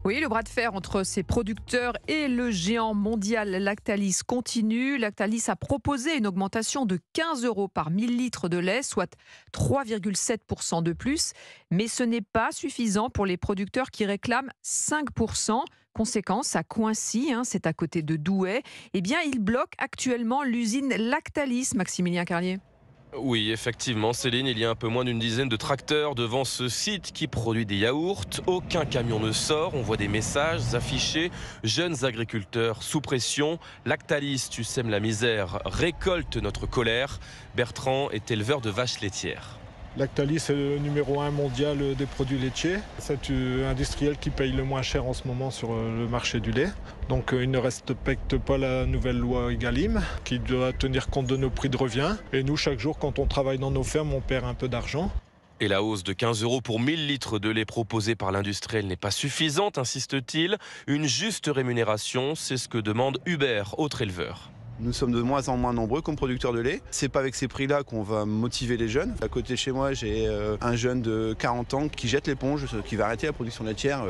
Oui, le bras de fer entre ses producteurs et le géant mondial Lactalis continue. Lactalis a proposé une augmentation de 15 euros par 1000 litres de lait, soit 3,7% de plus. Mais ce n'est pas suffisant pour les producteurs qui réclament 5%. Conséquence, à Coincy, c'est à côté de Douai, eh bien, il bloque actuellement l'usine Lactalis, Maximilien Carlier. Oui, effectivement, Céline, il y a un peu moins d'une dizaine de tracteurs devant ce site qui produit des yaourts. Aucun camion ne sort. On voit des messages affichés. Jeunes agriculteurs sous pression. Lactalis, tu sèmes la misère, récolte notre colère. Bertrand est éleveur de vaches laitières. Lactalis est le numéro 1 mondial des produits laitiers. C'est l'industriel qui paye le moins cher en ce moment sur le marché du lait. Donc il ne respecte pas la nouvelle loi Egalim qui doit tenir compte de nos prix de revient. Et nous, chaque jour, quand on travaille dans nos fermes, on perd un peu d'argent. Et la hausse de 15 euros pour 1000 litres de lait proposée par l'industriel n'est pas suffisante, insiste-t-il. Une juste rémunération, c'est ce que demande Hubert, autre éleveur. Nous sommes de moins en moins nombreux comme producteurs de lait. C'est pas avec ces prix-là qu'on va motiver les jeunes. À côté de chez moi, j'ai un jeune de 40 ans qui jette l'éponge, qui va arrêter la production laitière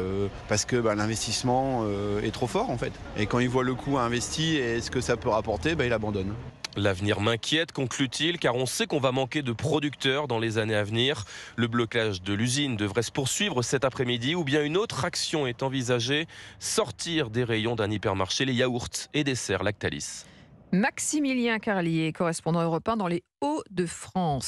parce que l'investissement est trop fort en fait. Et quand il voit le coût investi et ce que ça peut rapporter, il abandonne. L'avenir m'inquiète, conclut-il, car on sait qu'on va manquer de producteurs dans les années à venir. Le blocage de l'usine devrait se poursuivre cet après-midi ou bien une autre action est envisagée, sortir des rayons d'un hypermarché les yaourts et desserts Lactalis. Maximilien Carlier, correspondant européen dans les Hauts-de-France.